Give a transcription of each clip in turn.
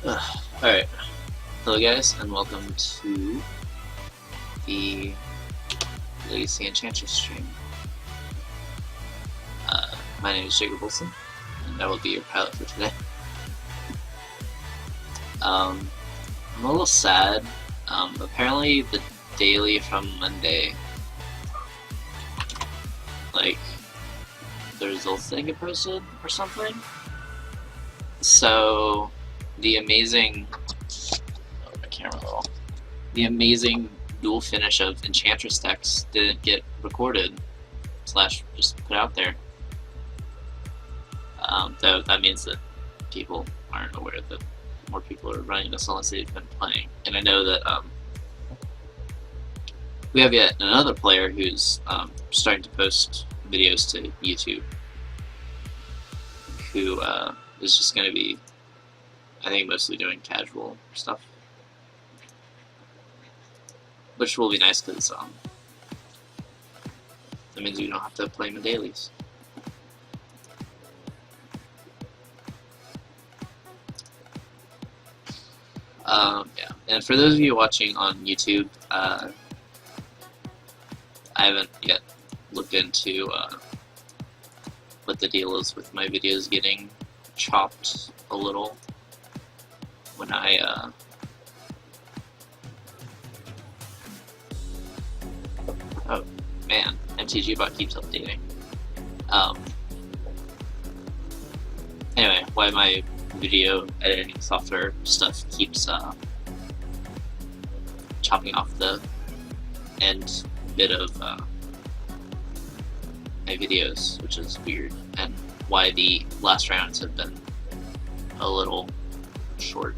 Alright, hello guys, and welcome to the Legacy Enchantress stream. My name is Jacob Wilson, and I will be your pilot for today. I'm a little sad. Apparently the daily from Monday, like, the results didn't get posted or something. So, the amazing the amazing dual finish of Enchantress decks didn't get recorded / just put out there. Though that means that people aren't aware that more people are running this unless they've been playing. And I know that we have yet another player who's starting to post videos to YouTube, who is just going to be, I think, mostly doing casual stuff, which will be nice because that means you don't have to play him in dailies. Yeah, and for those of you watching on YouTube, I haven't yet looked into what the deal is with my videos getting chopped a little when I oh man, MTG bot keeps updating. Anyway, why my video editing software stuff keeps chopping off the end bit of my videos, which is weird, and why the last rounds have been a little short.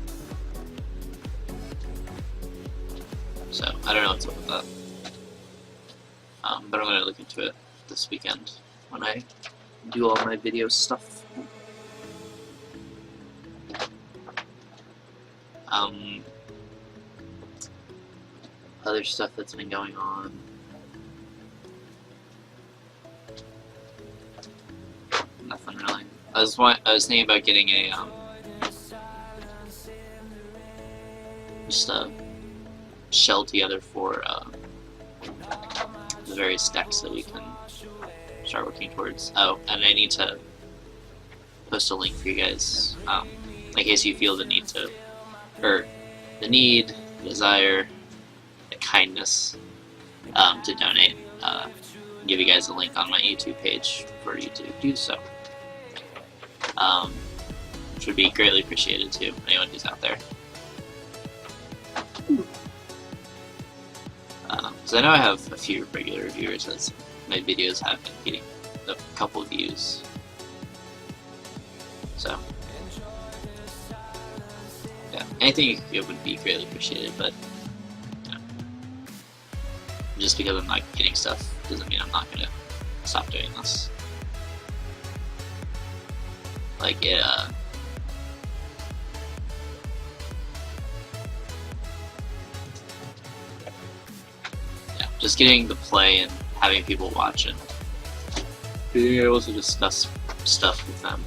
So I don't know what's up with that, but I'm going to look into it this weekend when I do all my video stuff. Other stuff that's been going on. Nothing really. I was thinking about getting a just a shell together for the various decks that we can start working towards. Oh, and I need to post a link for you guys in case you feel the need to, or the need, the desire, the kindness to donate. Give you guys a link on my YouTube page for you to do so, which would be greatly appreciated to anyone who's out there. Because I know I have a few regular viewers, as my videos have been getting a couple views. So yeah, anything you could give would be greatly appreciated, but just because I'm not getting stuff doesn't mean I'm not gonna stop doing this. Like it, yeah, just getting the play and having people watch and being able to discuss stuff with them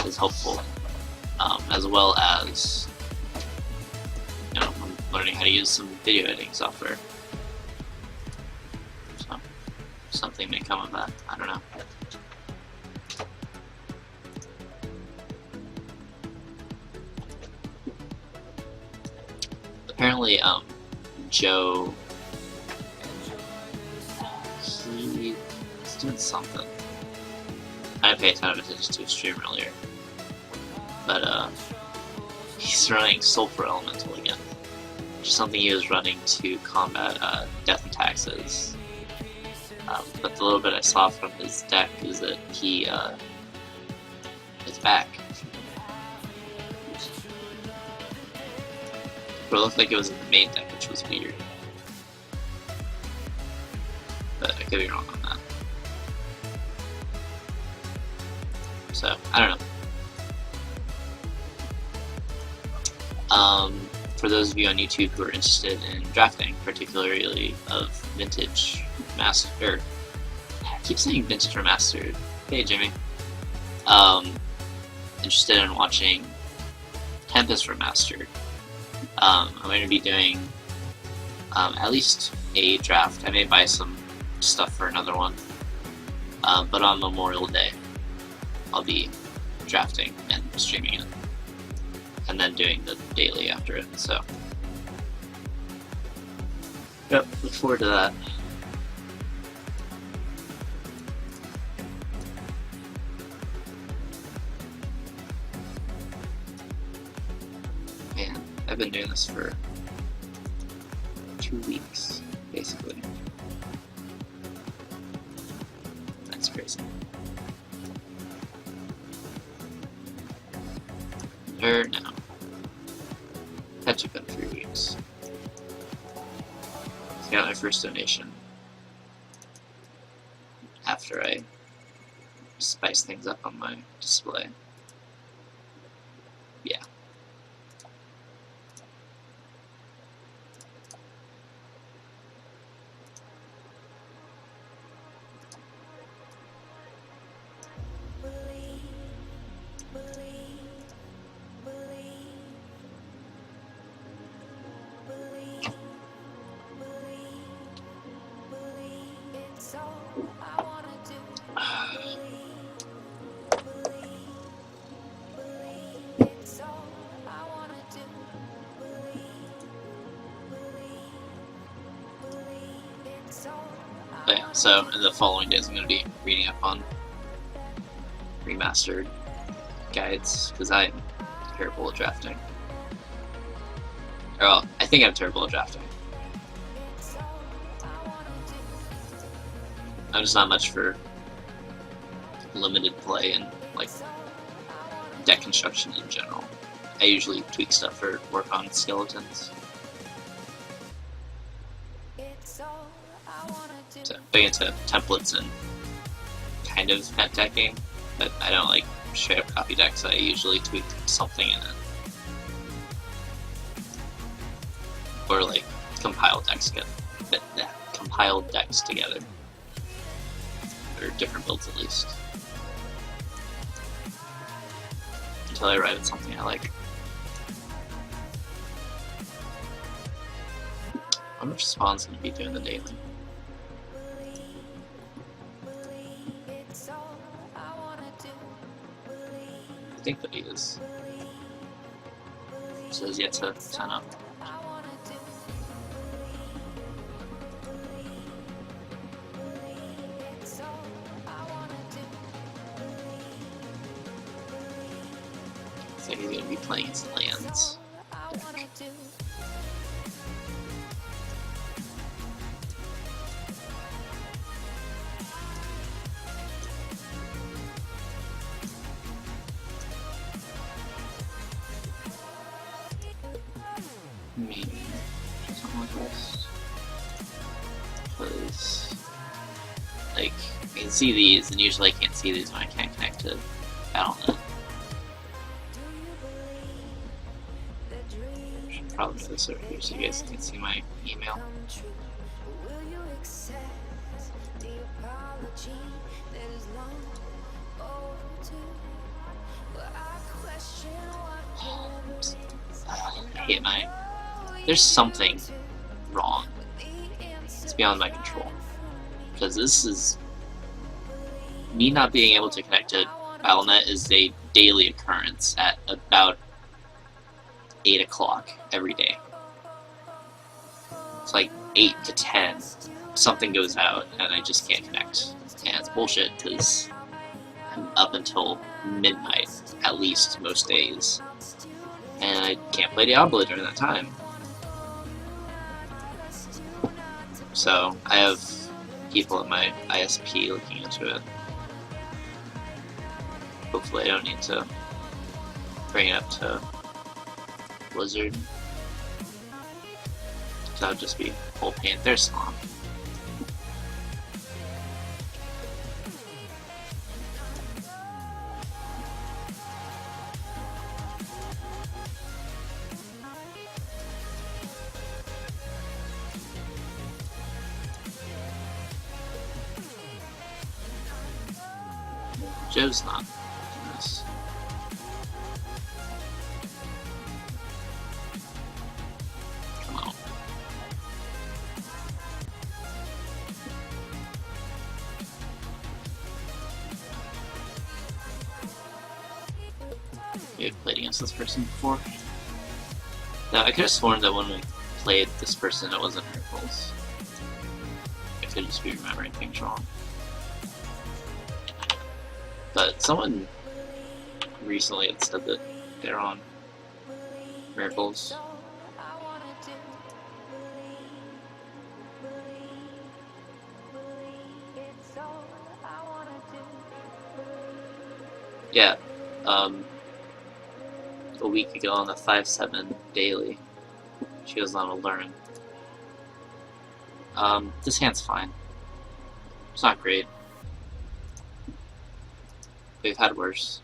is helpful, as well as, you know, I'm learning how to use some video editing software. Something may come of that. I don't know. Apparently, Joe, he's doing something. I didn't pay a ton of attention to his stream earlier, but he's running Sulfur Elemental again, which is something he was running to combat death and taxes. But the little bit I saw from his deck is that he is back. But it looked like it was in the main deck, which was weird. But I could be wrong on that. So, I don't know. For those of you on YouTube who are interested in drafting, particularly of vintage master, I keep saying vintage remastered. Hey Jimmy. Interested in watching 10th is remastered. I'm going to be doing at least a draft. I may buy some stuff for another one. But on Memorial Day, I'll be drafting and streaming it. And then doing the daily after it, so. Yep, look forward to that. Man, I've been doing this for 2 weeks, basically. That's crazy. Or no. Had to been 3 weeks. I got my first donation after I spiced things up on my display. Yeah. But yeah, so in the following days I'm going to be reading up on remastered guides, because I'm terrible at drafting. Or, well, I think I'm terrible at drafting. I'm just not much for limited play and, like, deck construction in general. I usually tweak stuff for work on skeletons. So, big into templates and kind of pet decking, but I don't like straight up copy decks. I usually tweak something in it. Or like compile decks together. Or different builds at least. Until I arrive at something I like. How much Spawn's gonna be doing the daily? I think that he is. So he's yet to sign up. I think he's gonna be playing his lands. Maybe something like this. Because, like, I can see these, and usually I can't see these when I can't connect to Battle.net. Should probably do this over here so you guys can see my email. I hate my... There's something wrong. It's beyond my control. Because this is... Me not being able to connect to Battle.net is a daily occurrence at about 8 o'clock every day. It's like 8 to 10, something goes out and I just can't connect. And it's bullshit because I'm up until midnight, at least most days. And I can't play Diablo during that time. So I have people at my ISP looking into it. Hopefully I don't need to bring it up to Blizzard. So that would just be whole pain. There's Spawn. Joe's not doing this. We had played against this person before. Now, I could have sworn that when we played this person, it wasn't Miracles. I could just be remembering things wrong. But someone recently had said that they're on Miracles. Yeah, a week ago on the 5-7 daily, she was on a learn. This hand's fine. It's not great. We've had worse.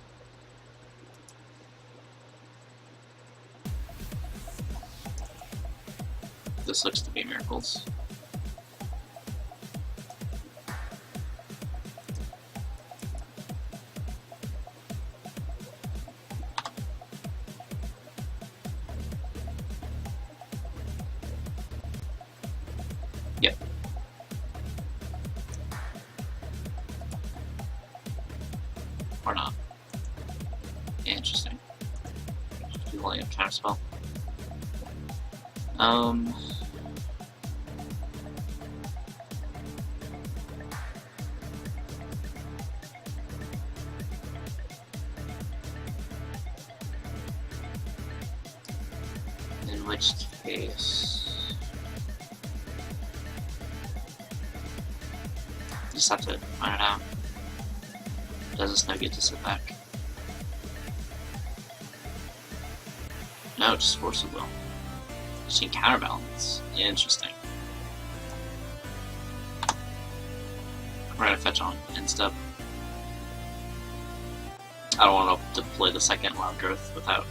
This looks to be Miracles. Yep. Or not. Interesting. Do only have counterspell. In which case, just have to find it out. Does this now get to sit back? No, just force of will. Just need counterbalance. Interesting. We're gonna fetch on instep. I don't want to deploy the second Loud Growth without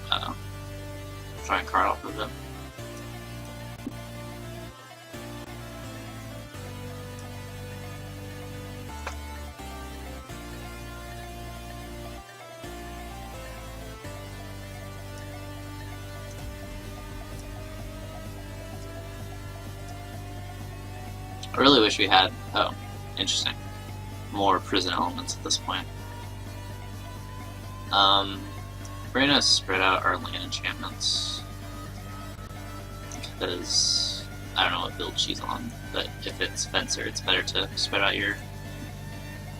trying card off of it. I really wish we had, oh, interesting, more prison elements at this point. We're gonna spread out our land enchantments, because I don't know what build she's on, but if it's Fencer, it's better to spread out your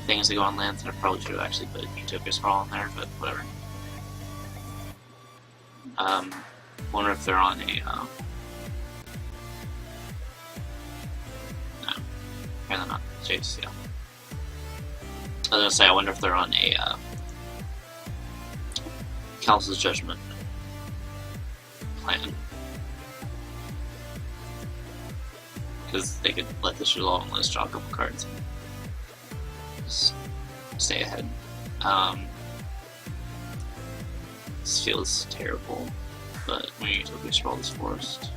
things that go on lands, and I probably should have actually put Utopia Sprawl on there, but whatever. Wonder if they're on a, no, apparently not, Chase, yeah. I was gonna say, I wonder if they're on a, Council's Judgment plan. Because they could let this resolve and let us draw a couple cards and just stay ahead. This feels terrible, but we need to control this forest.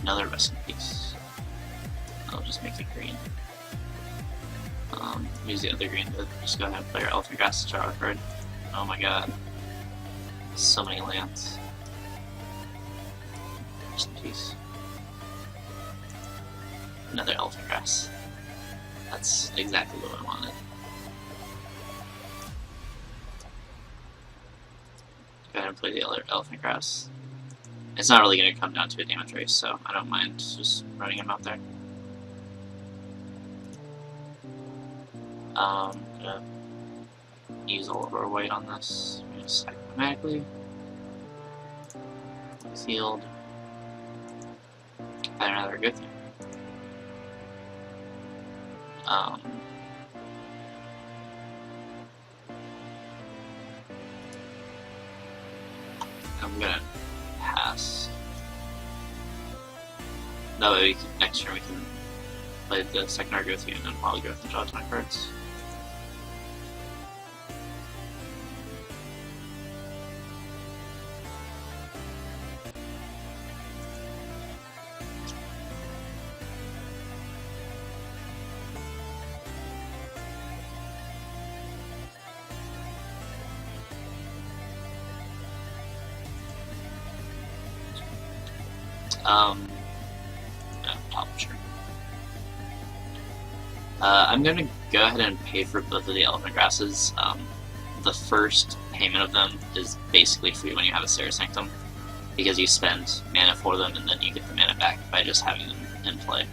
Another rest in peace. I'll just make it green. Use the other green to just go ahead and play our Elephant Grass to draw a card. Oh my god. So many lands. Rest in peace. Another Elephant Grass. That's exactly what I wanted. Go ahead and play the other Elephant Grass. It's not really going to come down to a damage race, so I don't mind just running him out there. Gonna use all of our white on this. We're gonna stack automatically. Sealed. And another good thing. I'm gonna pass. That way, next turn we can play the second Argoth and then Wild Growth and draw 10 cards. Top sure. I'm gonna go ahead and pay for both of the elephant grasses. The first payment of them is basically free when you have a Sarah Sanctum, because you spend mana for them and then you get the mana back by just having them in play.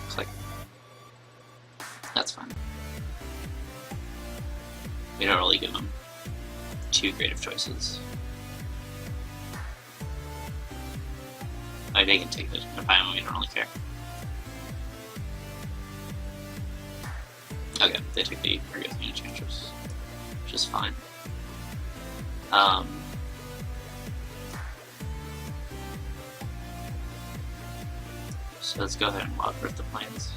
Click. That's fine. We don't really give them too great of choices. Like, they can take the Environment, we don't really care. Okay, they took the Argothine Enchantress, which is fine. So let's go ahead and Wild Growth the Plains.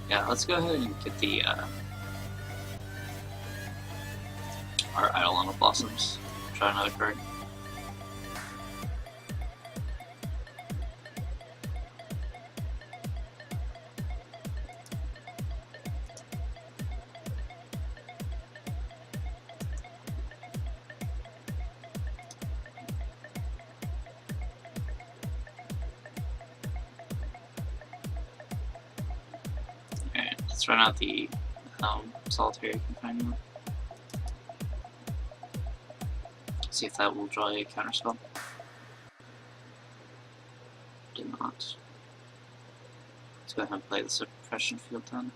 Yeah, let's go ahead and get the our Eidolon of Blossoms. Try another card. Let's run out the Solitary Confinement. See if that will draw a counterspell. Did not. Let's go ahead and play the Suppression Field then.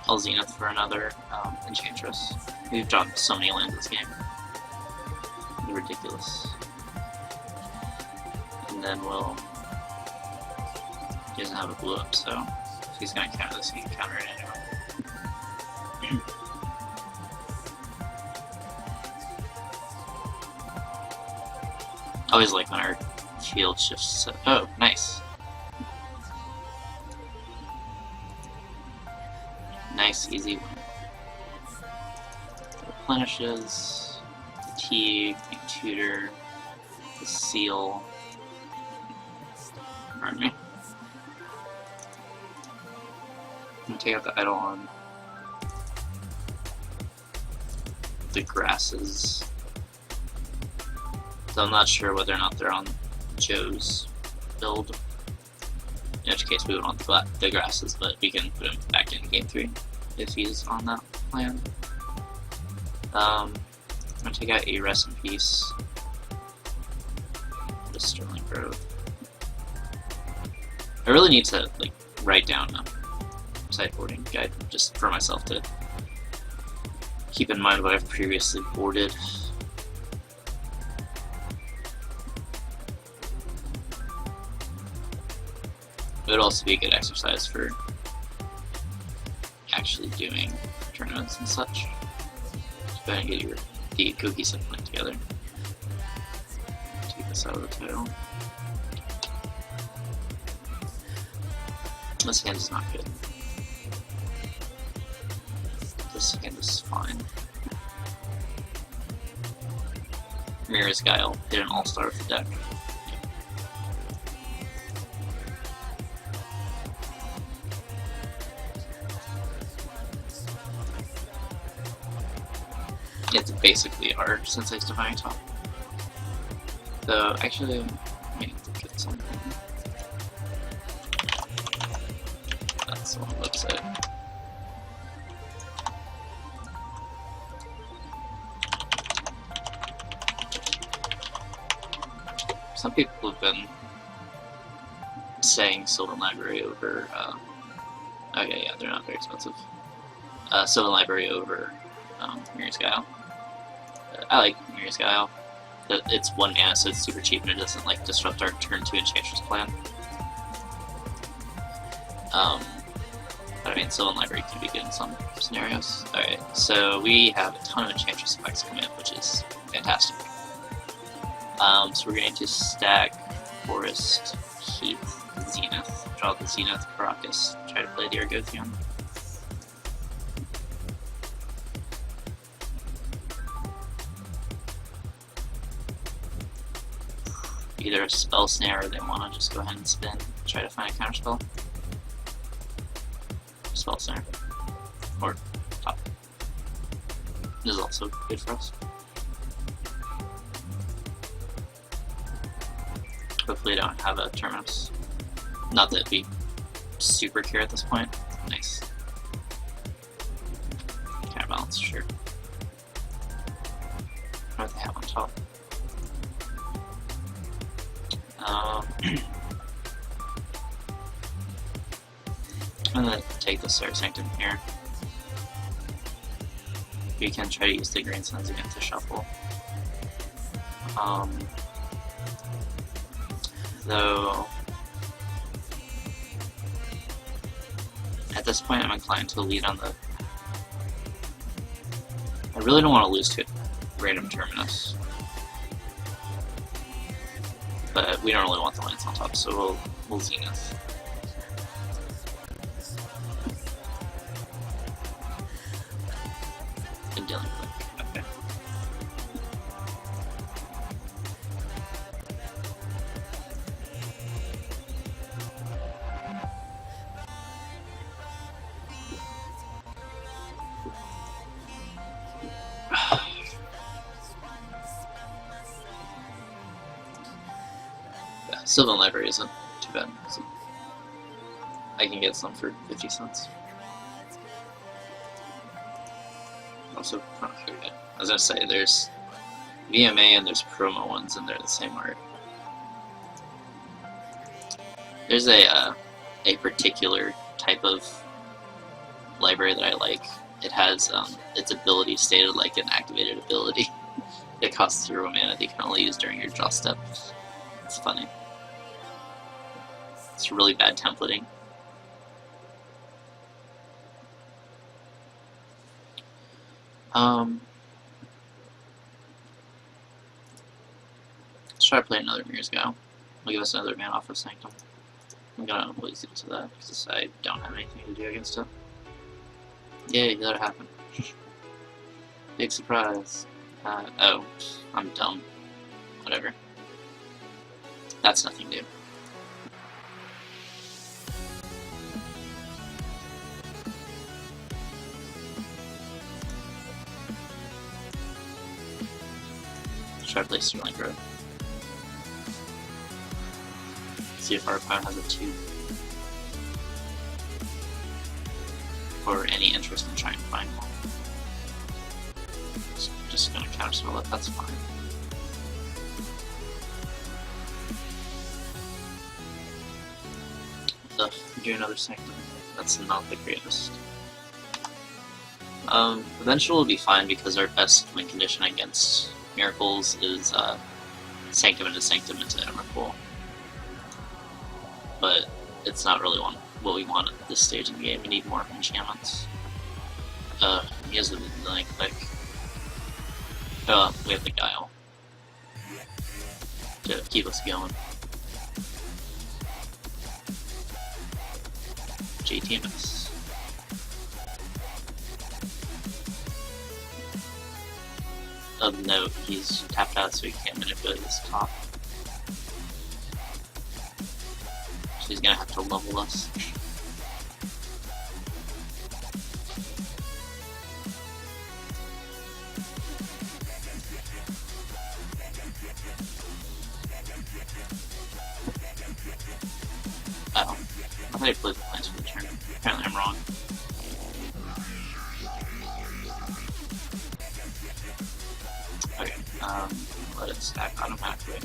I'll Zenith for another Enchantress. We've drawn so many lands this game. It's ridiculous. And then we'll... He doesn't have a blue up, so if he's gonna counter this, he can counter it anyway. Always like when our field shifts. Oh, nice. Nice, easy one. Replenishes, Fatigue, Tutor, the Seal. Pardon me. I'm gonna take out the Eidolon. The grasses. So I'm not sure whether or not they're on Joe's build. In which case we would want the grasses, but we can put him back in game 3 if he's on that plan. I'm gonna take out a Rest in Peace. Just Sterling Grove. I really need to like write down a sideboarding guide just for myself to keep in mind what I've previously boarded. It would also be a good exercise for actually doing tournaments and such. Just go ahead and get the cohesive plan together. Take this out of the title. This hand is not good. This hand is fine. Mirror's Guile hit an all-star with the deck. It's basically our Sensei's Divine Top. So actually, I need to get something. That's the wrong website. Some people have been saying Sylvan Library over, okay, yeah, they're not very expensive. Sylvan Library over Mirror's Guile. I like Mirror's Guile. It's 1 mana, so it's super cheap and it doesn't like disrupt our turn 2 Enchantress plan. But I mean, Sylvan Library can be good in some scenarios. Alright, so we have a ton of Enchantress effects coming up, which is fantastic. So we're going to stack Forest, Heath, Zenith, draw the Zenith, Caracas, try to play the Argothian. Either a spell snare or they want to just go ahead and spin, try to find a counterspell. Spell snare. Or top. This is also good for us. Hopefully I don't have a Terminus. Not that we super care at this point. Nice. Counterbalance, sure. What do they have on top? I'm gonna take the Star Sanctum here. You can try to use the Green Suns again to shuffle. Though at this point I'm inclined to lead on the... I really don't want to lose to a random Terminus. But we don't really want the lands on top, so we'll Zenith. Been dealing with it. Okay. Sylvan Library isn't too bad, so I can get some for 50 cents. Also, I was gonna say, there's VMA and there's promo ones, and they're the same art. There's a particular type of library that I like. It has its ability stated like an activated ability. It costs 0 mana that you can only use during your draw step. It's funny. It's really bad templating. Let's try to play another Mirror's Go. We'll give us another man off of Sanctum. I'm gonna lazy into that because I don't have anything to do against it. Yay, let it happen. Big surprise. Oh, I'm dumb. Whatever. That's nothing new. Try to play Sterling Grove. See if our opponent has a 2. Or any interest in trying to find one. Just gonna counterspell it, that's fine. Ugh, do another Sanctum. That's not the greatest. Eventually will be fine because our best win condition against Miracles is Sanctum into Emrakul. But it's not really what we want at this stage of the game. We need more enchantments. He has the Millennium Click. We have the Guile to keep us going. JTMS. Of note, he's tapped out so he can't manipulate his top. So he's gonna have to level us. Oh, I thought he played the plans for the turn. Apparently I'm wrong. Okay, let it stack automatically.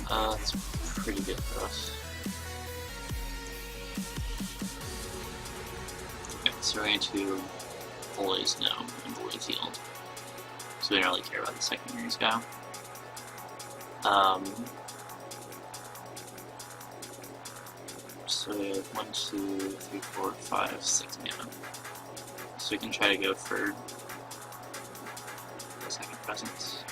That's pretty good for us. Okay, so we're going to always know and believe. he's healed. So we don't really care about the secondaries guy. So we have 1, 2, 3, 4, 5, 6 mana. So we can try to go for the second presence.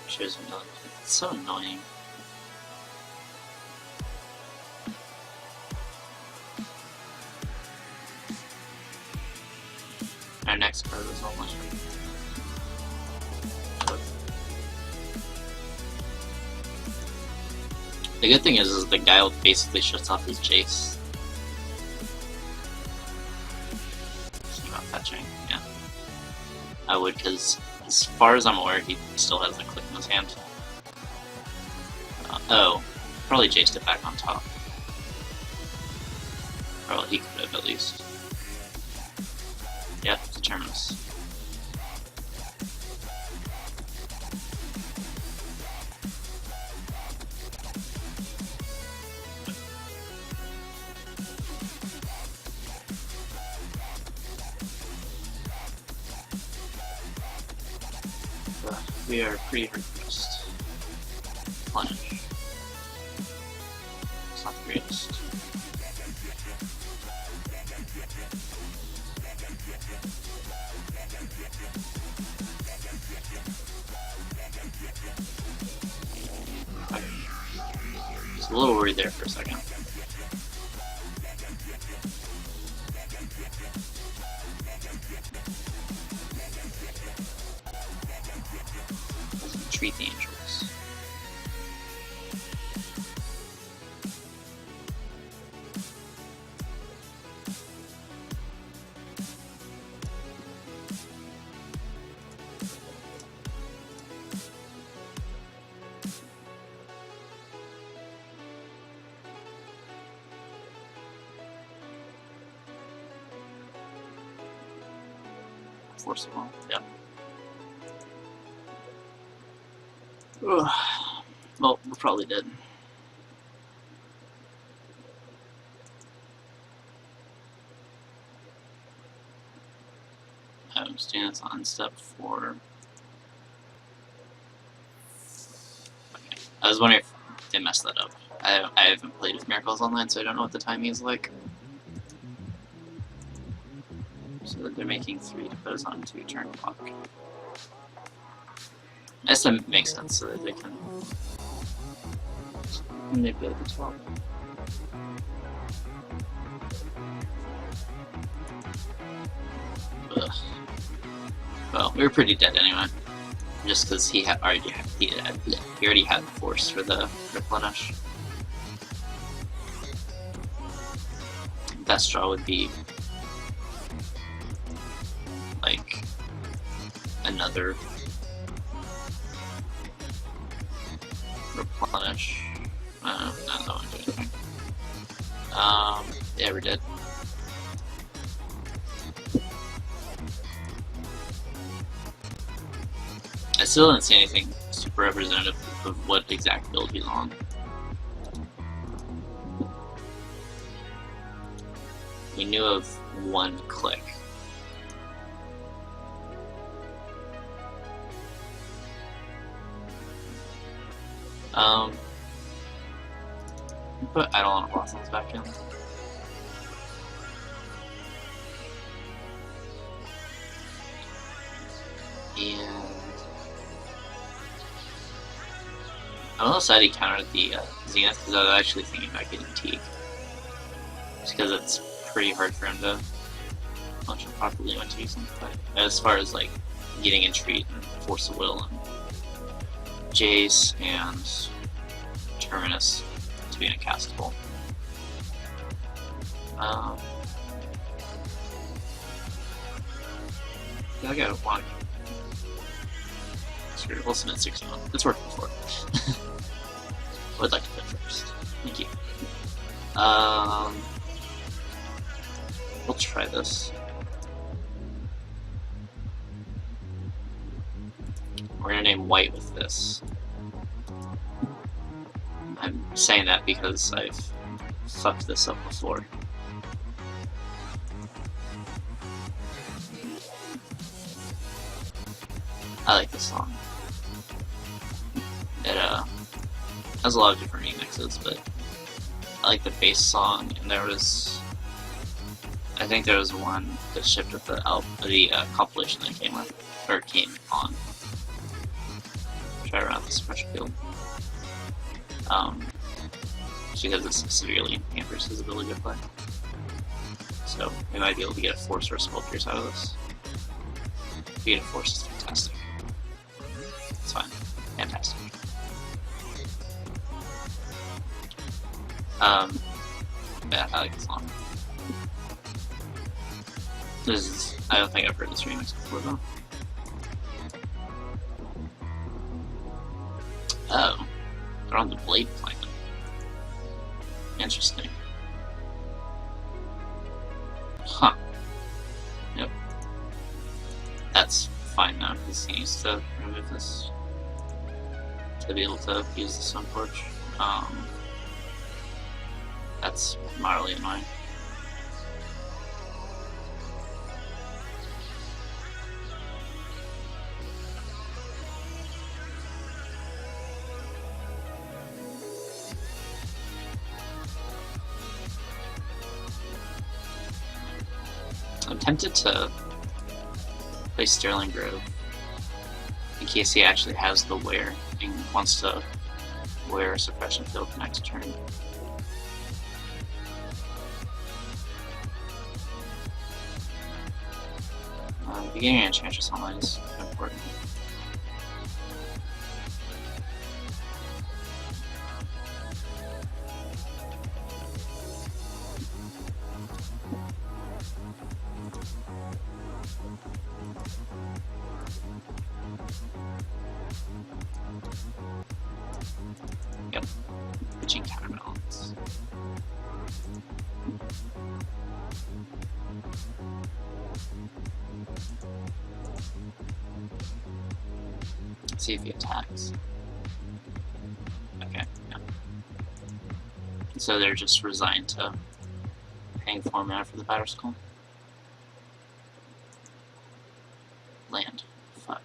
Shows another. It's so annoying. Our next card is almost ready. The good thing is the guy basically shuts off his Jace. Thinking about fetching, yeah. I would, because as far as I'm aware, he still has a click in his hand. Oh, probably Jaced it back on top. Probably he could have at least. Yeah, it's a Terminus. We are pretty hard pressed. Plunge. It's not the greatest. Okay. Just a little worried there for a second. Treat the angels. Force them all. Yep. Ugh. Well, we probably did. Stance on step 4. Okay. I was wondering if they messed that up. I haven't played with Miracles Online, so I don't know what the timing is like. So that they're making 3 to put us on 2 turn clock. I guess that makes sense, so that they can manipulate the 12. Ugh. Well, we were pretty dead anyway, just because he already had the force for the replenish. Best draw would be like another replenish. I don't know what I'm doing. Yeah, we're dead. I still didn't see anything super representative of what exact build he's on. We knew of 1 click. Put Eidolon and Blossoms back in. And I'm a little sad he countered the Zenith because I was actually thinking about getting Teague. Just because it's pretty hard for him to function properly when Teague's in play. As far as like getting Entreat and Force of Will and Jace and Terminus to be in a castable. Yeah, I gotta want to. Screw it, we'll submit 61. It's worked before. Would like to put first. Thank you. We'll try this. We're gonna name white with this. I'm I'm saying that because I've fucked this up before. I like this song. It has a lot of different remixes, but I like the bass song, and I think there was one that shipped with the compilation that came with, or came on. Try around this fresh field. Because it severely hampers his ability to play. So we might be able to get a Force or a Sculptors out of this. If we get a Force, it's fantastic. It's fine. Fantastic. Yeah, I like this song. I don't think I've heard this remix before though. Oh, they're on the Blade plan. Interesting. Huh. Yep. That's fine now, because he needs to remove this to be able to use the Sun Torch. That's mildly annoying. I'm tempted to play Sterling Grove in case he actually has the wear and wants to wear a suppression field next turn. Beginning Enchantress Online is important. Yep. Pitching counterbalance. Let's see if he attacks. Okay, yeah. So they're just resigned to paying 4 mana for the Batter Skull. Land. Fuck.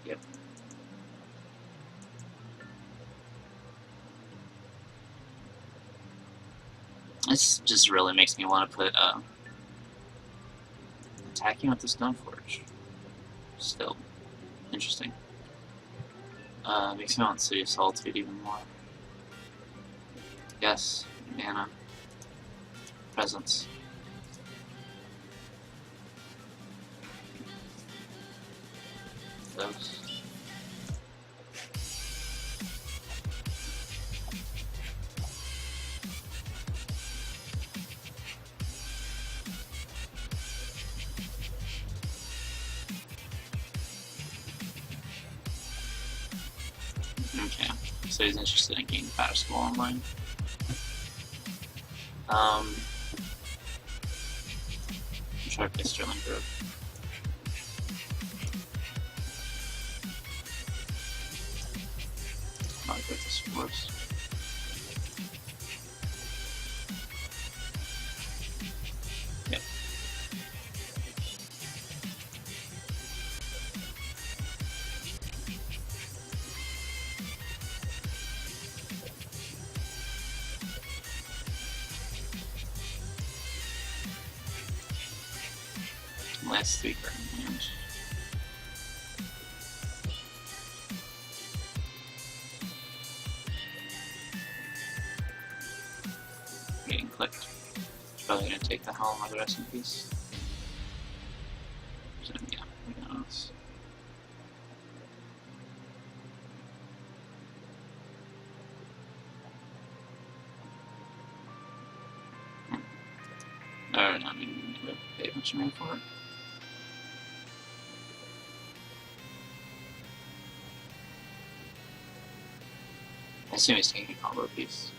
Yep. This just really makes me want to put attacking with the Stoneforge. Still interesting. Makes me want City of Solitude even more. Yes, mana. Presence. Those. Okay, so he's interested in getting Batter Skull online. Try to play Sterling Grove. I'll go with this Force. Yep. Last 3 burn lands. Getting clicked. Probably gonna take the Helm or the rest in peace. So, yeah, who knows. Alright, I mean, we pay much money for it. I assume he's taking a combo piece.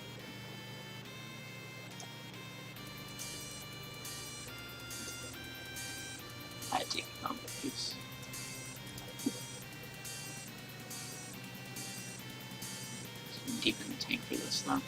I deep in the tank for this though.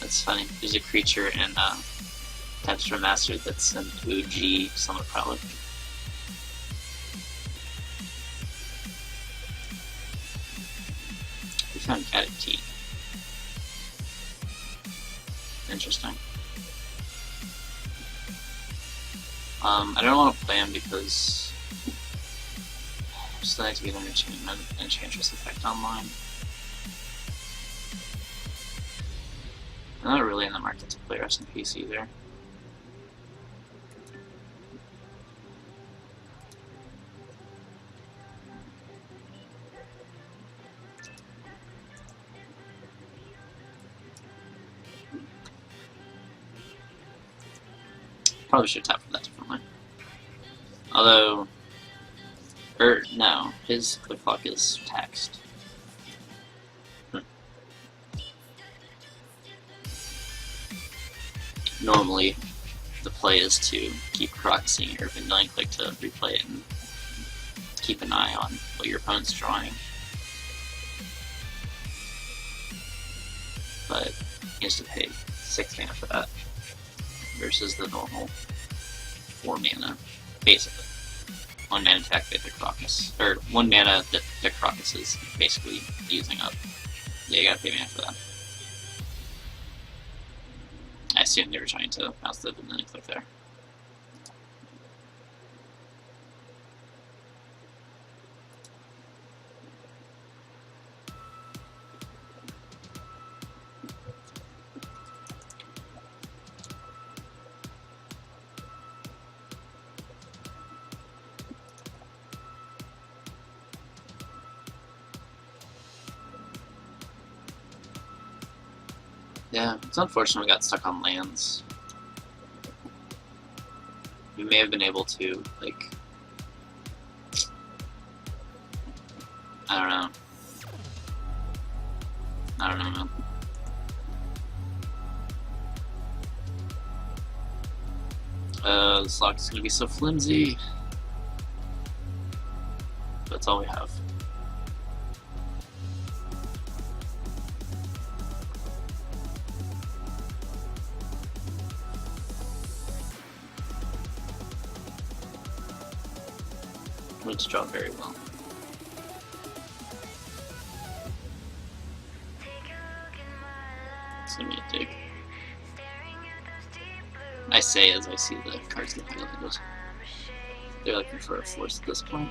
That's funny. There's a creature in Tapestry Master that's an OG Summit Prelate. We found Caddick Tea. Interesting. I don't want to play him because I just like to get an Enchantress effect online. I'm not really in the market to play Rest in Peace either. Probably should tap for that differently. Although, no, his click clock is taxed. Normally, the play is to keep practicing your vanilla click to replay it and keep an eye on what your opponent's drawing. But he has to pay 6 mana for that versus the normal 4 mana, basically. 1 mana to activate the Crocus, or 1 mana that the Crocus is basically using up. Yeah, you gotta pay mana for that. I assume they were trying to mouse the vanilla click there. Yeah, it's unfortunate we got stuck on lands. We may have been able to, like, I don't know. I don't know, man. This lock is gonna be so flimsy. That's all we have. It's drawn very well. It's gonna be a dig. I say as I see the cards get highlighted. They're looking for a force at this point.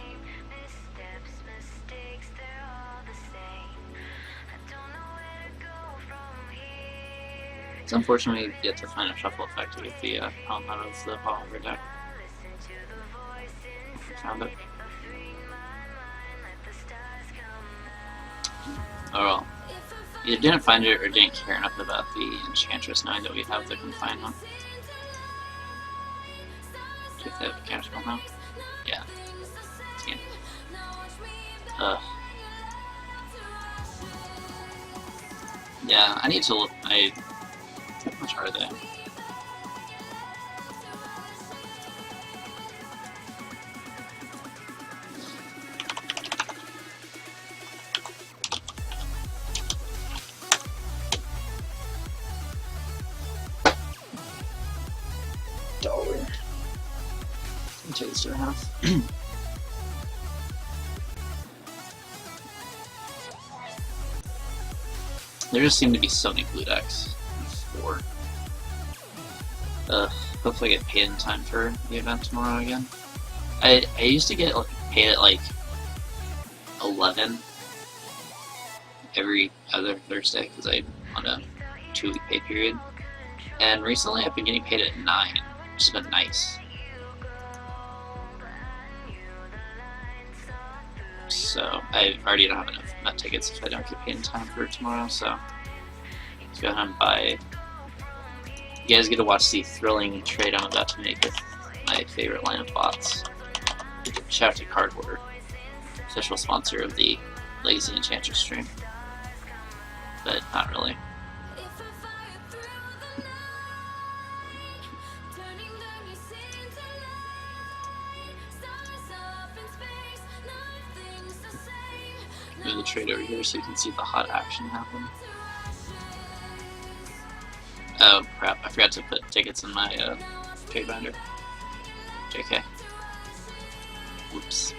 It's unfortunate we get to find a shuffle effect with the palm out of the Power deck. Found it. Oh well. Either didn't find it or didn't care enough about the Enchantress knowing that we have the confinement. Do you have the cash spell now? Yeah. Yeah. Yeah, I need to look. How much are they? $1. Take this to a half. There just seem to be so many blue decks. 4. Hopefully I get paid in time for the event tomorrow again. I used to get paid at like 11 every other Thursday because I'm on a 2-week pay period. And recently I've been getting paid at 9, which has been nice. So I already don't have enough Met tickets if I don't get paid in time for tomorrow, so Let's go ahead and buy. You guys get to watch the thrilling trade I'm about to make with my favorite line of bots. Shout out to Card Hoarder, official sponsor of the Legacy Enchantress stream. But not really. Move the trade over here so you can see the hot action happen. Oh crap, I forgot to put tickets in my trade binder. JK. Whoops.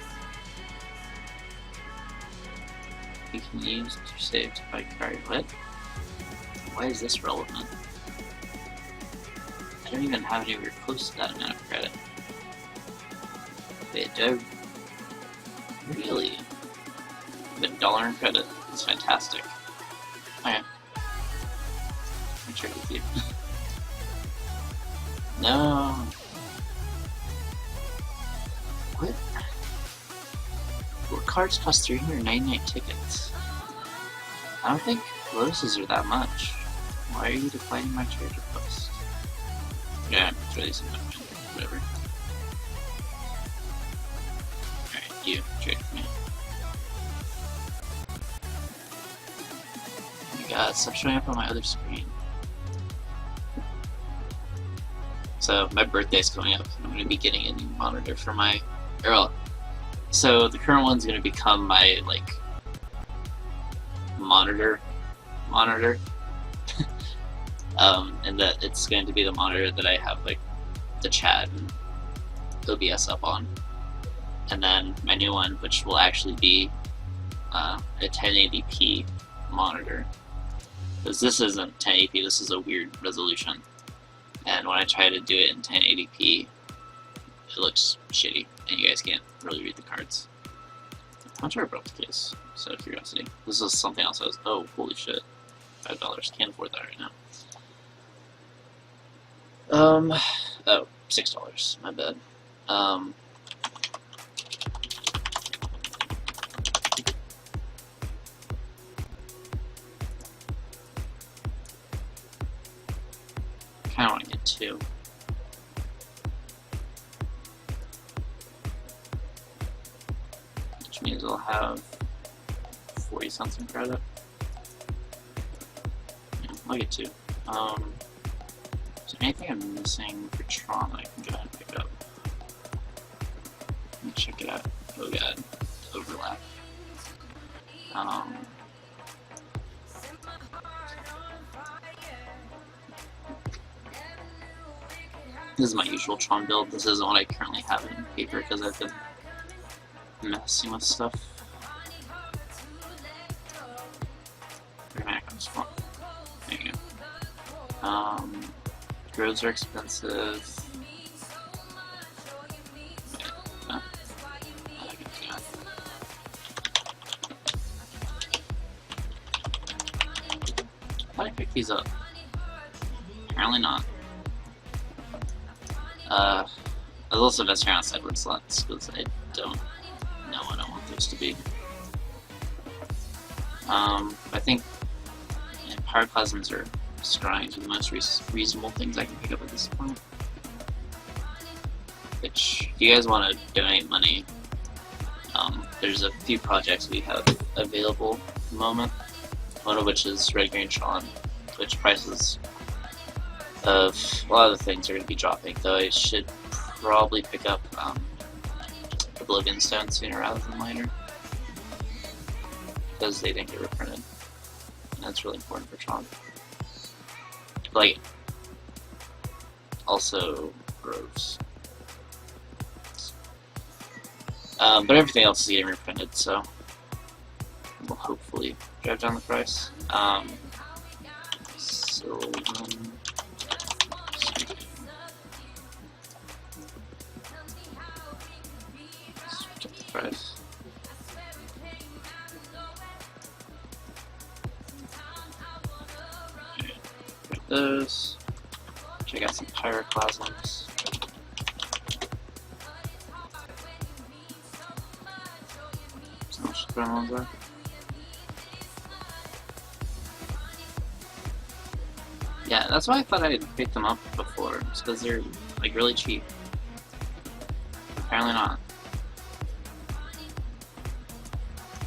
You can use to save to buy card. What? Why is this relevant? I don't even have anywhere close to that amount of credit. Wait, do I really? The $1 in credit is fantastic. Okay. I'll trade with you. No. What? What cards cost 399 tickets? I don't think Lotuses are that much. Why are you declining my trade request? Yeah, I'm throw these in my whatever. Alright, you trade with me. Oh my god, stop showing up on my other screen. So my birthday's coming up. I'm going to be getting a new monitor for my so the current one's going to become my like monitor and that it's going to be the monitor that I have like the chat and OBS up on, and then my new one, which will actually be a 1080p monitor, because this isn't 1080p, this is a weird resolution. And when I try to do it in 1080p, it looks shitty, and you guys can't really read the cards. I'm sure I broke the case, so out of curiosity. This is something else I was, oh, holy shit. $5, can't afford that right now. Oh, $6, my bad. I want to get 2. Which means I'll have 40 cents in credit. Yeah, I'll get 2. Is there anything I'm missing for Tron that I can go ahead and pick up? Let me check it out. Oh god, overlap. This is my usual Tron build. This isn't what I currently have in paper because I've been messing with stuff. There you go. Grows are expensive. Wait, no. I can do that. How did I pick these up? Apparently not. I was also messing around with sideboard slots because I don't know what I want those to be. I think Pyroclasms or Scryings are the most reasonable things I can pick up at this point. Which, if you guys want to donate money, there's a few projects we have available at the moment. One of which is Red Green Tron, which prices of a lot of the things are going to be dropping, though I should probably pick up Oblivion Stone sooner rather than later, because they didn't get reprinted, and that's really important for Tron. Like, also Groves. But everything else is getting reprinted, so will hopefully drive down the price. Sylvan. Check the price. Get those. Check out some Pyroclasms. How much the ones are? Yeah, that's why I thought I'd picked them up before, just because they're like really cheap. Apparently not.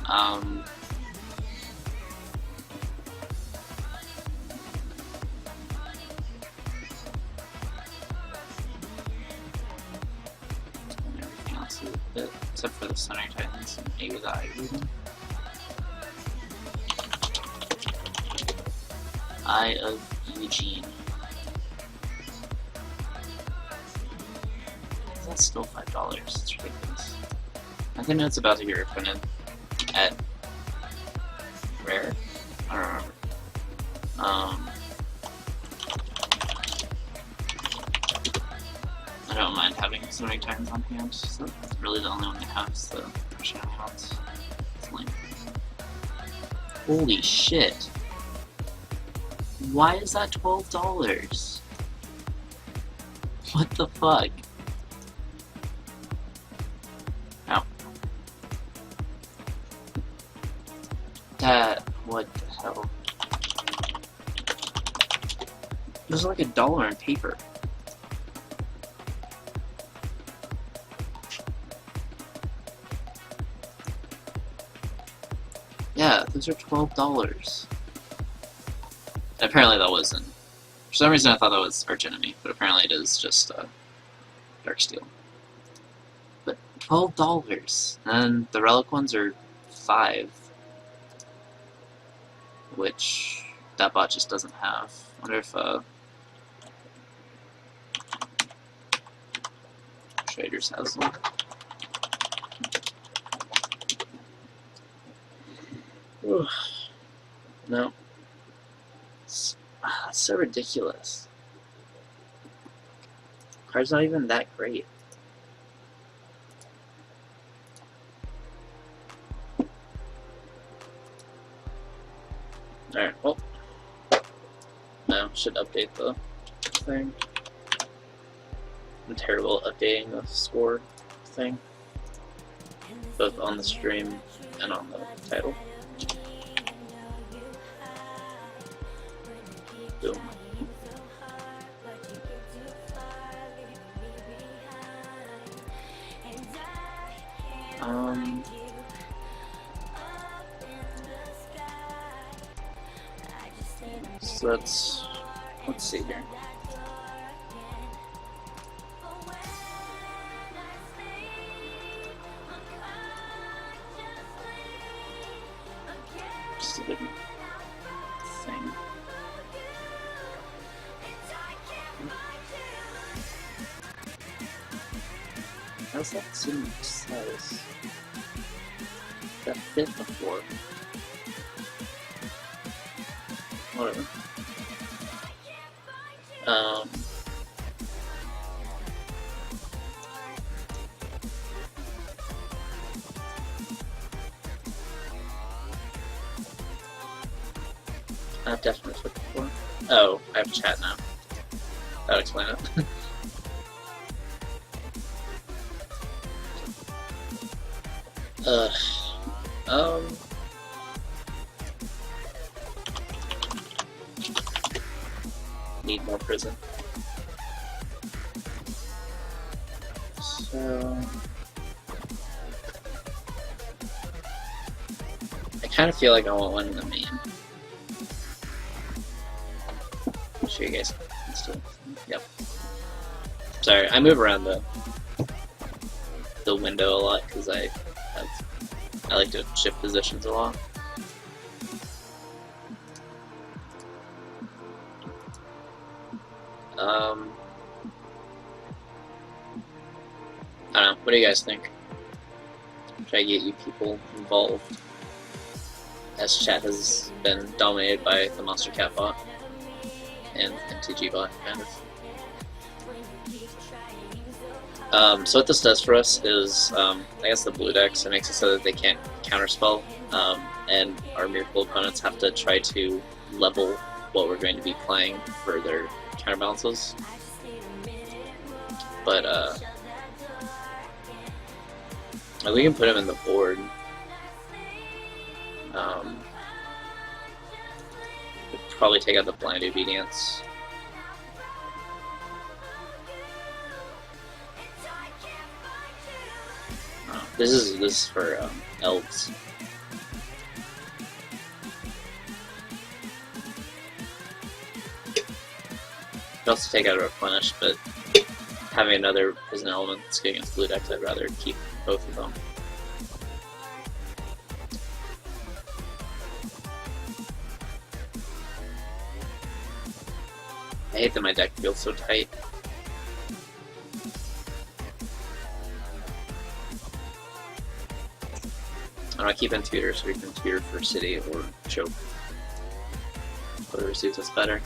And everything else is a bit, except for the Center Titans and maybe the Ivory. Eye of Eugene. That's still $5. It's ridiculous. I think it's about to get reprinted at Rare. I don't remember. I don't mind having so many Titans on hand, so that's really the only one that has the shiny ones. It's lame. Holy shit! Why is that $12? What the fuck? Ow. What the hell? There's like $1 in paper. Yeah, those are $12. Apparently that wasn't. For some reason I thought that was Arch Enemy, but apparently it is just Dark Steel. But $12, and the Relic ones are $5, which that bot just doesn't have. I wonder if Traders has them. No. That's so ridiculous. Card's not even that great. Alright, well. No, should update the thing. I'm terrible at updating the score thing, both on the stream and on the title. Boom. So let's see here. Just a big thing. How's that seem size? That fit before. Whatever. I've definitely fit before. Oh, I have chat now. That'll explain it. Need more prison. So I kind of feel like I want one in the main. I'll show you guys. Yep. Sorry, I move around the window a lot because I like to shift positions a lot. I don't know. What do you guys think? Should I get you people involved? As chat has been dominated by the Monster Cat bot and MTG bot, kind of. So what this does for us is, I guess the blue decks, it makes it so that they can't counterspell, and our Miracle opponents have to try to level what we're going to be playing for their counterbalances. But we can put him in the board. Probably take out the blind obedience. Oh, this is for elves. You can also take out a replenish, but having another prison element that's good against blue decks, I'd rather keep both of them. I hate that my deck feels so tight. I want to keep in tutor so we can tutor for city or choke. Whatever suits us better.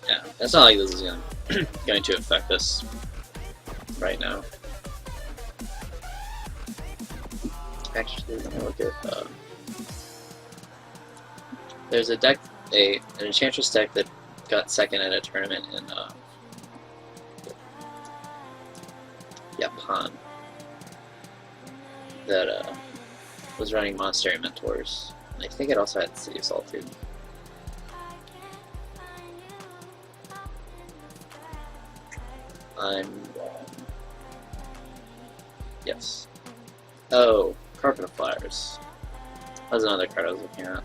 Yeah, it's not like this is going to affect us right now. Actually, let me look at. There's a deck, an Enchantress deck that got second at a tournament in Japan that was running Monastery Mentors. I think it also had City of Solitude. I'm wrong. Yes. Oh, Carpet of Flowers. That was another card I was looking at.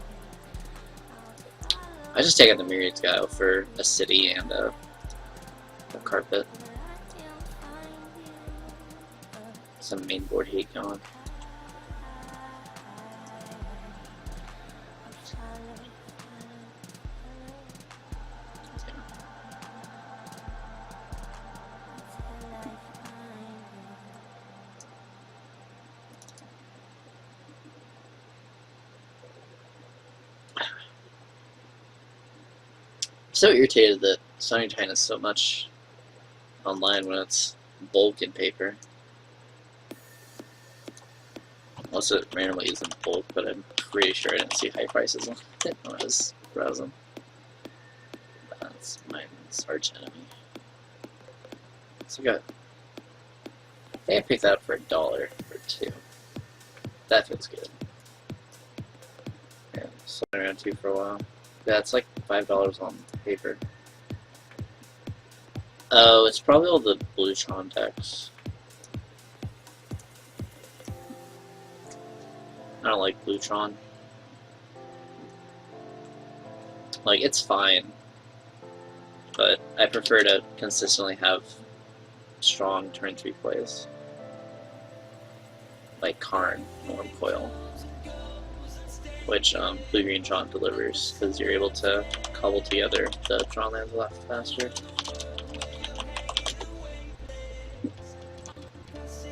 I just take out the Myriad Guile for a city and a carpet. Some main board hate going. So irritated that Sonic Time is so much online when it's bulk in paper. Also, it randomly isn't bulk, but I'm pretty sure I didn't see high prices on it when I was browsing. That's my arch enemy. So I got. I think I picked that up for $1 or $2. That feels good. Yeah, so around 2 for a while. Yeah, it's like $5 on paper. Oh, it's probably all the Bluetron decks. I don't like Bluetron. Like, it's fine, but I prefer to consistently have strong turn 3 plays. Like Karn or Coil. Which Blue-Green Tron delivers, because you're able to cobble together the Tron lands a lot faster. This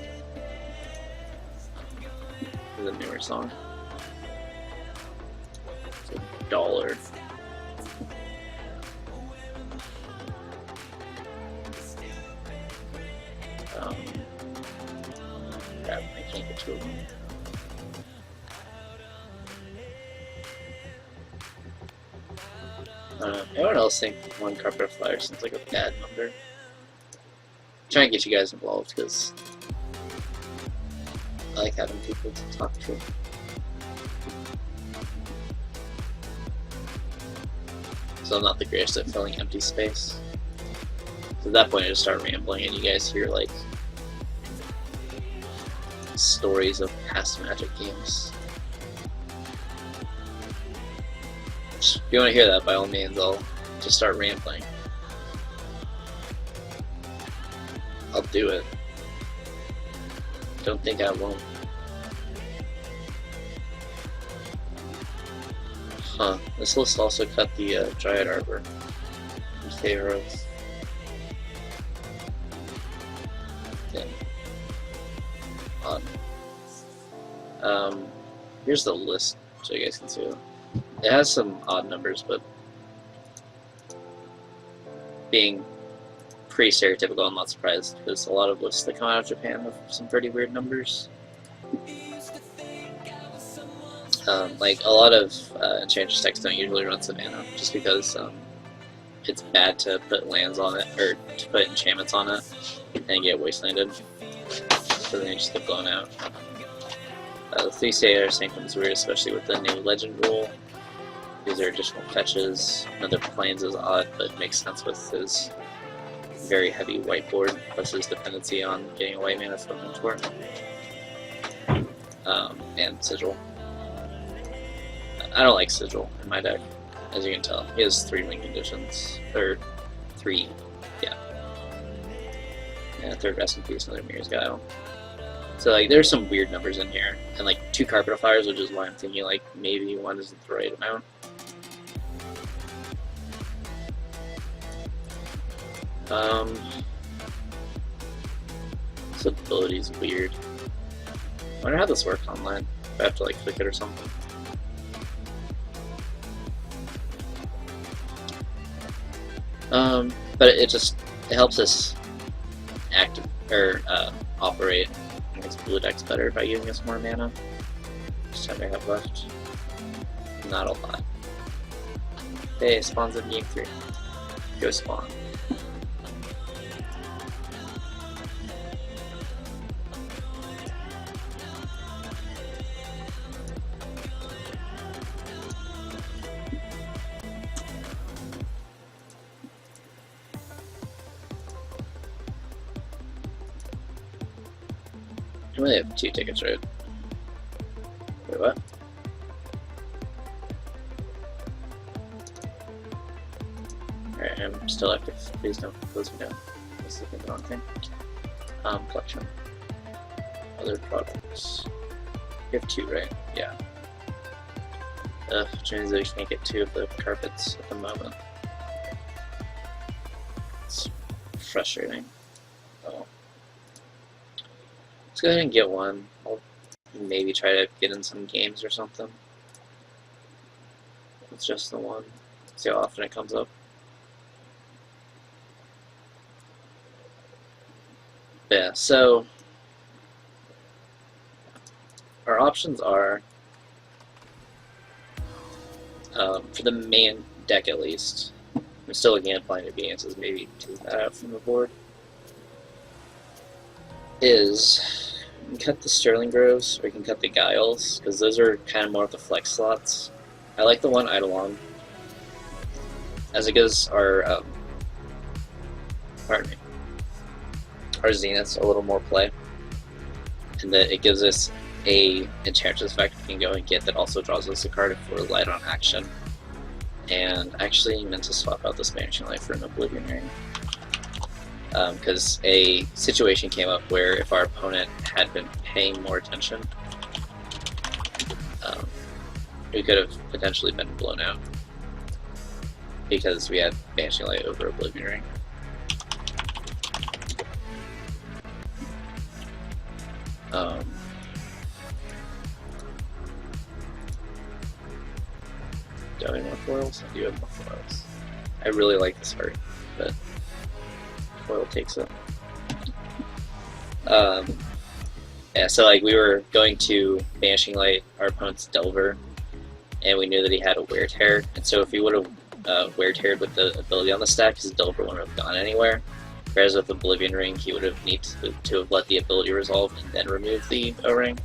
is a newer song. It's $1. Crap, I can't get to it. Anyone else think 1 Carpet of Flowers seems like a bad number? I'm trying to get you guys involved because I like having people to talk to. So I'm not the greatest at filling empty space. So at that point I just start rambling and you guys hear like stories of past Magic games. If you want to hear that, by all means, I'll just start rambling. I'll do it. Don't think I won't. Huh. This list also cut the Dryad Arbor in favor of... Yeah. Odd. Here's the list so you guys can see it. It has some odd numbers, but being pretty stereotypical, I'm not surprised, because a lot of lists that come out of Japan have some pretty weird numbers. Like, a lot of Enchantress decks don't usually run Savannah, just because it's bad to put lands on it, or to put enchantments on it, and get wastelanded, so then you just get blown out. The 3-star Sanctum's weird, especially with the new Legend rule. These are additional fetches. Another Plains is odd, but it makes sense with his very heavy whiteboard, plus his dependency on getting a white mana from Mentor. And Sigil. I don't like Sigil in my deck, as you can tell. He has 3 win conditions. Or 3, yeah. And 3rd Rest in Peace, another Mirror's Guile. So like, there's some weird numbers in here. And like 2 Carpet of Fires, which is why I'm thinking like maybe 1 isn't the right amount. This ability is weird. I wonder how this works online. If I have to like click it or something. But it helps us operate against blue decks better by giving us more mana. How much time I have left? Not a lot. Hey, spawns in game 3. Go spawn. I only have 2 tickets, right? Wait, what? Alright, I'm still active. Please don't close me down. This is the wrong thing. Collection. Other products. You have 2, right? Yeah. Which means that you can't get 2 of the carpets at the moment. It's frustrating. Oh. Let's go ahead and get 1. I'll maybe try to get in some games or something. It's just the 1. See how often it comes up. Yeah, so our options are, for the main deck at least, I'm still looking at Blind Obediences, maybe take that out from the board, is you can cut the Sterling Groves, or you can cut the Guiles, because those are kind of more of the flex slots. I like the one Eidolon, as it gives our, pardon me, our Zeniths a little more play, and that it gives us a Enchantress effect we can go and get that also draws us a card if we're light on action. And I actually meant to swap out this Banishing Light for an Oblivion Ring, because a situation came up where if our opponent had been paying more attention, we could have potentially been blown out because we had Banishing Light over Oblivion Ring. Do I have any more foils? I do have more foils. I really like this art, but foil takes it. Yeah, so like we were going to Banishing Light our opponent's Delver, and we knew that he had a Wear Tear, and so if he would have Wear Teared with the ability on the stack, his Delver wouldn't have gone anywhere. Whereas with Oblivion Ring, he would have needed to have let the ability resolve and then remove the O-Ring,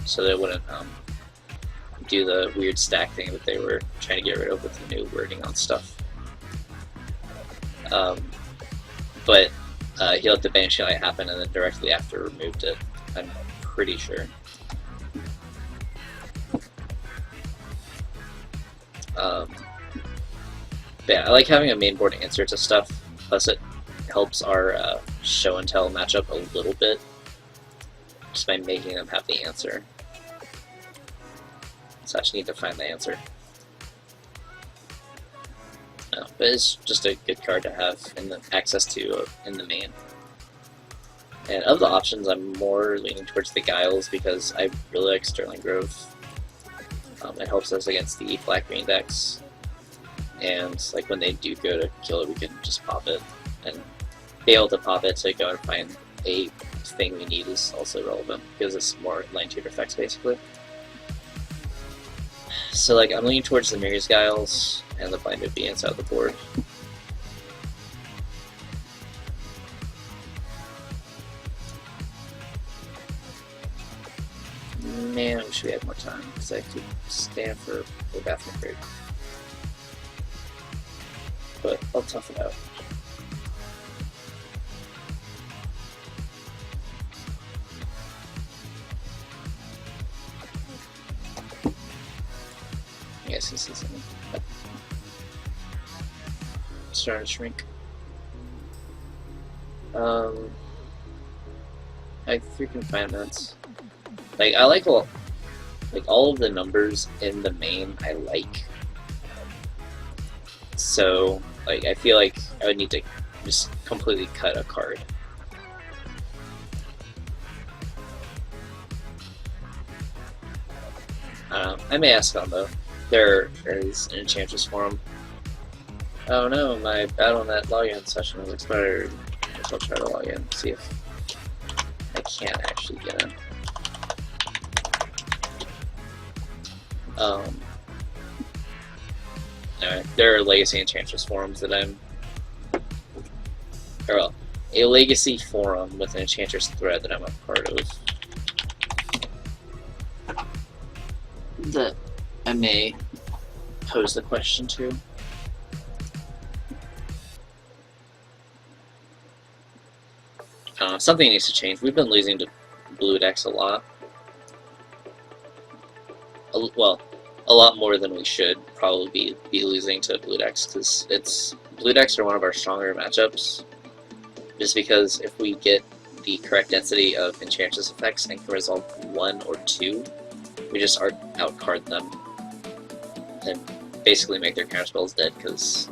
so that it wouldn't do the weird stack thing that they were trying to get rid of with the new wording on stuff. But he let the Banishing Light happen and then directly after removed it, I'm pretty sure. Yeah, I like having a main board answer to stuff, plus it helps our show and tell matchup a little bit, just by making them have the answer. So I just need to find the answer. No, but it's just a good card to have in the access to in the main. And of the options, I'm more leaning towards the Guiles because I really like Sterling Grove. It helps us against the black-green decks, and like when they do go to kill it, we can just pop it, and be able to pop it to go and find a thing we need is also relevant because it's more line 2 effects basically. So like I'm leaning towards the Mirror's Guiles and the Bind Obedience out of the board. Man, I wish we had more time because I could stand for the bathroom break. But I'll tough it out. I guess this is starting to shrink. Like 3 confinements. Like I like all of the numbers in the main. I like. So like I feel like I would need to just completely cut a card. I may ask on though. There is an Enchantress Forum. Oh no, my Battle.net login session has expired. I guess I'll try to log in, see if I can't actually get in. Anyway, there are Legacy Enchantress forums that I'm... Or well, a Legacy forum with an Enchantress thread that I'm a part of. That I may pose the question to. Something needs to change. We've been losing to blue decks a lot. Well, a lot more than we should probably be losing to blue decks, because blue decks are one of our stronger matchups. Just because if we get the correct density of Enchantress effects and can resolve 1 or 2, we just outcard them and basically make their counterspells dead. Because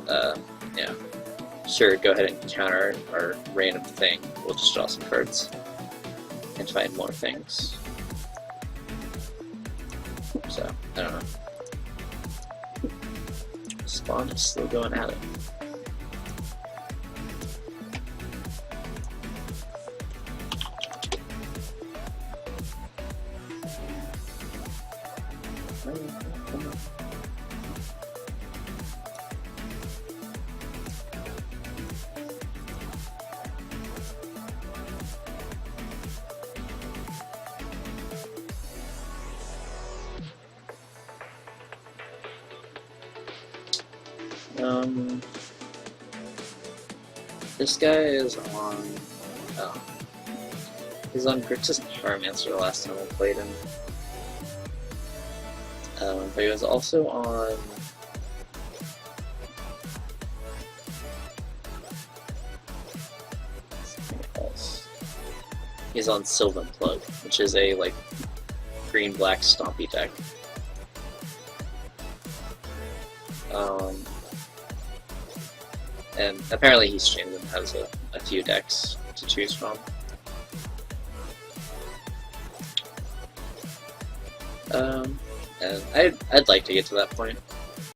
yeah, sure, go ahead and counter our random thing. We'll just draw some cards and find more things. So, I don't know. Spawn is still going at it. This guy is on. He's on Grixis Pyromancer the last time I played him. But he was also on. Something else. He's on Sylvan Plug, which is a like green-black stompy deck. And apparently he's streamed and has a few decks to choose from. And I'd like to get to that point.